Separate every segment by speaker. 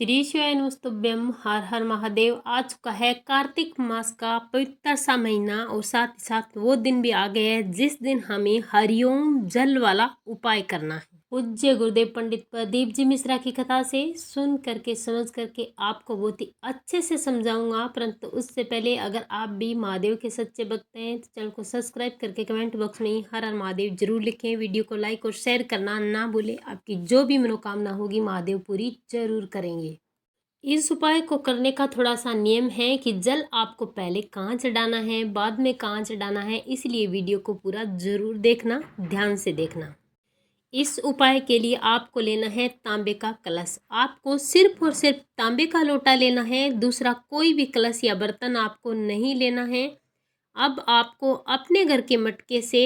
Speaker 1: श्री शिवाय नमस्तुभ्यम। हर हर महादेव। आ चुका है कार्तिक मास का पवित्र सा महीना और साथ ही साथ वो दिन भी आ गया है जिस दिन हमें हरिओम जल वाला उपाय करना है। पूज्य गुरुदेव पंडित प्रदीप जी मिश्रा की कथा से सुन करके समझ करके आपको बहुत ही अच्छे से समझाऊंगा, परंतु उससे पहले अगर आप भी महादेव के सच्चे भक्त हैं तो चैनल को सब्सक्राइब करके कमेंट बॉक्स में हर हर महादेव जरूर लिखें। वीडियो को लाइक और शेयर करना ना भूलें। आपकी जो भी मनोकामना होगी महादेव पूरी जरूर करेंगे। इस उपाय को करने का थोड़ा सा नियम है कि जल आपको पहले कहाँ चढ़ाना है, बाद में कहाँ चढ़ाना है, इसलिए वीडियो को पूरा जरूर देखना, ध्यान से देखना। इस उपाय के लिए आपको लेना है तांबे का कलश। आपको सिर्फ और सिर्फ तांबे का लोटा लेना है, दूसरा कोई भी कलश या बर्तन आपको नहीं लेना है। अब आपको अपने घर के मटके से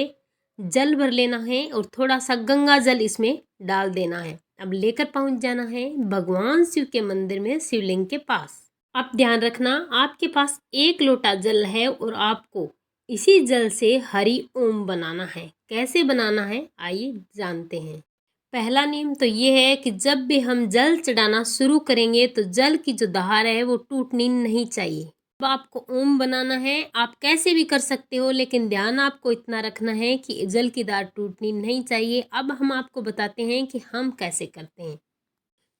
Speaker 1: जल भर लेना है और थोड़ा सा गंगा जल इसमें डाल देना है। अब लेकर पहुंच जाना है भगवान शिव के मंदिर में, शिवलिंग के पास। अब ध्यान रखना, आपके पास एक लोटा जल है और आपको इसी जल से हरि ओम बनाना है। कैसे बनाना है आइए जानते हैं। पहला नियम तो ये है कि जब भी हम जल चढ़ाना शुरू करेंगे तो जल की जो धार है वो टूटनी नहीं चाहिए। अब आपको ओम बनाना है, आप कैसे भी कर सकते हो, लेकिन ध्यान आपको इतना रखना है कि जल की धार टूटनी नहीं चाहिए। अब हम आपको बताते हैं कि हम कैसे करते हैं।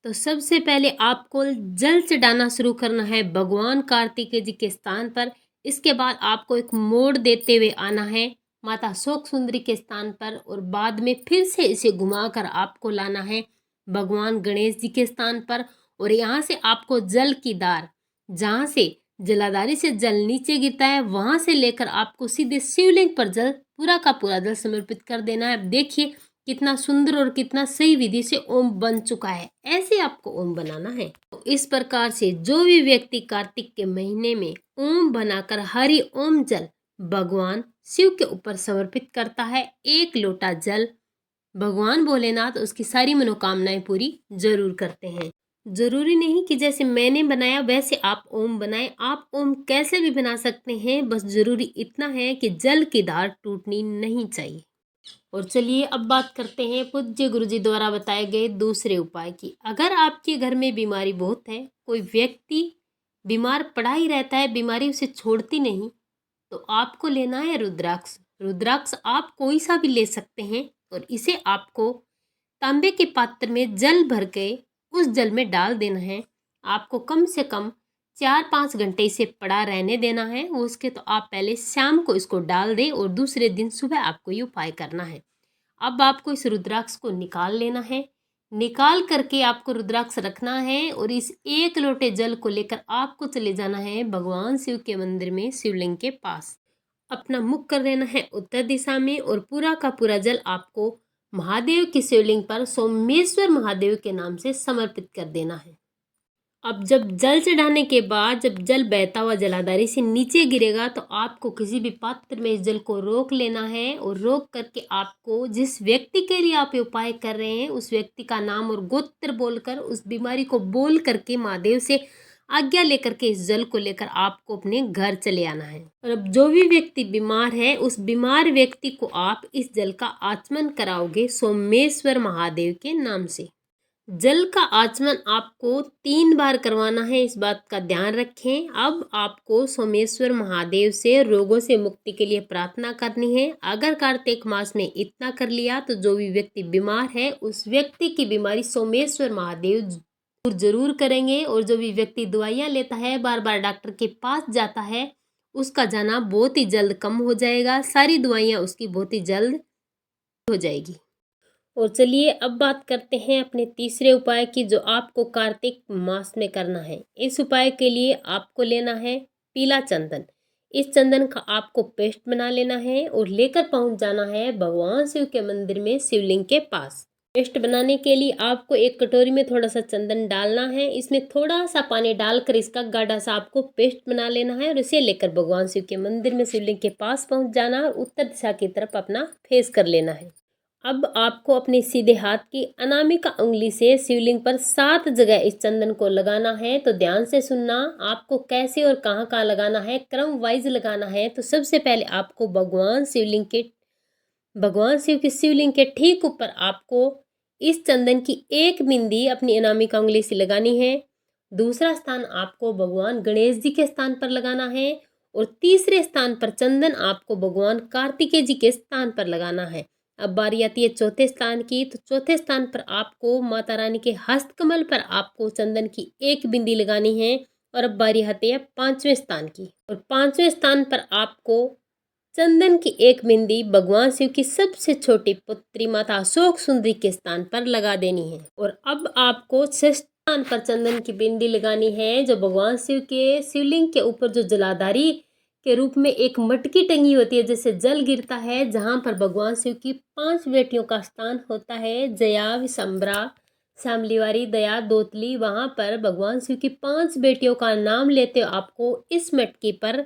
Speaker 1: तो सबसे पहले आपको जल चढ़ाना शुरू करना है भगवान कार्तिकेय जी के स्थान पर। इसके बाद आपको एक मोड़ देते हुए आना है माता शोक सुंदरी के स्थान पर और बाद में फिर से इसे घुमाकर आपको लाना है भगवान गणेश जी के स्थान पर। और यहाँ से आपको जल की धार, जहाँ से जलाधारी से जल नीचे गिरता है, वहां से लेकर आपको सीधे शिवलिंग पर जल पूरा का पूरा जल समर्पित कर देना है। अब देखिए कितना सुंदर और कितना सही विधि से ओम बन चुका है। ऐसे आपको ओम बनाना है। तो इस प्रकार से जो भी व्यक्ति कार्तिक के महीने में ओम बनाकर हरि ओम जल भगवान शिव के ऊपर समर्पित करता है, एक लोटा जल, भगवान भोलेनाथ उसकी सारी मनोकामनाएं पूरी जरूर करते हैं। जरूरी नहीं कि जैसे मैंने बनाया वैसे आप ओम बनाएं, आप ओम कैसे भी बना सकते हैं, बस जरूरी इतना है कि जल की धार टूटनी नहीं चाहिए। और चलिए अब बात करते हैं पूज्य गुरुजी द्वारा बताए गए दूसरे उपाय की। अगर आपके घर में बीमारी बहुत है, कोई व्यक्ति बीमार पड़ा ही रहता है, बीमारी उसे छोड़ती नहीं, तो आपको लेना है रुद्राक्ष। रुद्राक्ष आप कोई सा भी ले सकते हैं और इसे आपको तांबे के पात्र में जल भर के उस जल में डाल देना है। आपको कम से कम 4-5 घंटे इसे पड़ा रहने देना है। उसके तो आप पहले शाम को इसको डाल दें और दूसरे दिन सुबह आपको ये उपाय करना है। अब आपको इस रुद्राक्ष को निकाल लेना है। निकाल करके आपको रुद्राक्ष रखना है और इस एक लोटे जल को लेकर आपको चले जाना है भगवान शिव के मंदिर में, शिवलिंग के पास। अपना मुख कर देना है उत्तर दिशा में और पूरा का पूरा जल आपको महादेव की शिवलिंग पर सोमेश्वर महादेव के नाम से समर्पित कर देना है। अब जब जल चढ़ाने के बाद जब जल बहता हुआ जलाधारी से नीचे गिरेगा तो आपको किसी भी पात्र में इस जल को रोक लेना है और रोक करके आपको जिस व्यक्ति के लिए आप ये उपाय कर रहे हैं उस व्यक्ति का नाम और गोत्र बोलकर, उस बीमारी को बोल करके महादेव से आज्ञा लेकर के इस जल को लेकर आपको अपने घर चले आना है। और अब जो भी व्यक्ति बीमार है उस बीमार व्यक्ति को आप इस जल का आचमन कराओगे सोमेश्वर महादेव के नाम से। जल का आचमन आपको 3 बार करवाना है, इस बात का ध्यान रखें। अब आपको सोमेश्वर महादेव से रोगों से मुक्ति के लिए प्रार्थना करनी है। अगर कार्तिक मास में इतना कर लिया तो जो भी व्यक्ति बीमार है उस व्यक्ति की बीमारी सोमेश्वर महादेव दूर जरूर करेंगे। और जो भी व्यक्ति दवाइयाँ लेता है, बार बार डॉक्टर के पास जाता है, उसका जाना बहुत ही जल्द कम हो जाएगा। सारी दवाइयाँ उसकी बहुत ही जल्द हो जाएगी। और चलिए अब बात करते हैं अपने तीसरे उपाय की जो आपको कार्तिक मास में करना है। इस उपाय के लिए आपको लेना है पीला चंदन। इस चंदन का आपको पेस्ट बना लेना है और लेकर पहुंच जाना है भगवान शिव के मंदिर में, शिवलिंग के पास। पेस्ट बनाने के लिए आपको एक कटोरी में थोड़ा सा चंदन डालना है, इसमें थोड़ा सा पानी डालकर इसका गाढ़ा सा आपको पेस्ट बना लेना है और इसे लेकर भगवान शिव के मंदिर में, शिवलिंग के पास पहुंच जाना और उत्तर दिशा की तरफ अपना फेस कर लेना है। अब आपको अपने सीधे हाथ की अनामिका उंगली से शिवलिंग पर 7 जगह इस चंदन को लगाना है। तो ध्यान से सुनना, आपको कैसे और कहाँ कहाँ लगाना है, क्रम वाइज लगाना है। तो सबसे पहले आपको भगवान शिव की शिवलिंग के ठीक ऊपर आपको इस चंदन की एक बिंदी अपनी अनामिका उंगली से लगानी है दूसरा स्थान आपको भगवान गणेश जी के स्थान पर लगाना है और तीसरे स्थान पर चंदन आपको भगवान कार्तिकेय जी के स्थान पर लगाना है। अब बारी आती है चौथे स्थान की, तो चौथे स्थान पर आपको माता रानी के हस्तकमल पर आपको चंदन की एक बिंदी लगानी है। और अब बारी आती है पांचवें स्थान की, और पांचवें स्थान पर आपको चंदन की एक बिंदी भगवान शिव की सबसे छोटी पुत्री माता अशोक सुंदरी के स्थान पर लगा देनी है। और अब आपको छठे स्थान पर चंदन की बिंदी लगानी है, जो भगवान शिव के शिवलिंग के ऊपर जो जलाधारी के रूप में एक मटकी टंगी होती है, जैसे जल गिरता है, जहां पर भगवान शिव की 5 बेटियों का स्थान होता है, जया, विशंबरा, शामलीवारी, दया, दोतली। वहां पर भगवान शिव की 5 बेटियों का नाम लेते आपको इस मटकी पर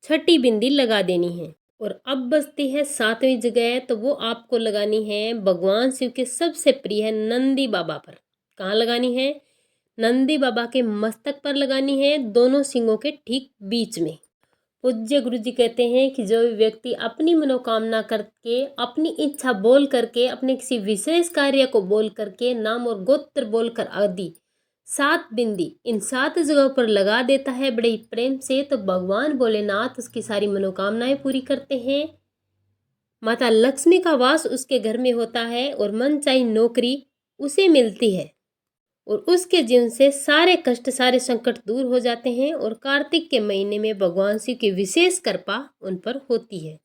Speaker 1: छठी बिंदी लगा देनी है। और अब बचती है 7वीं जगह, तो वो आपको लगानी है भगवान शिव के सबसे प्रिय नंदी बाबा पर। कहाँ लगानी है? नंदी बाबा के मस्तक पर लगानी है, दोनों सिंगों के ठीक बीच में। पूज्य गुरु जी कहते हैं कि जो व्यक्ति अपनी मनोकामना करके, अपनी इच्छा बोल करके, अपने किसी विशेष कार्य को बोल करके, नाम और गोत्र बोलकर आदि 7 बिंदी इन 7 जगहों पर लगा देता है बड़े ही प्रेम से, तो भगवान भोलेनाथ उसकी सारी मनोकामनाएं पूरी करते हैं। माता लक्ष्मी का वास उसके घर में होता है और मनचाही नौकरी उसे मिलती है, और उसके जीवन से सारे कष्ट, सारे संकट दूर हो जाते हैं। और कार्तिक के महीने में भगवान शिव की विशेष कृपा उन पर होती है।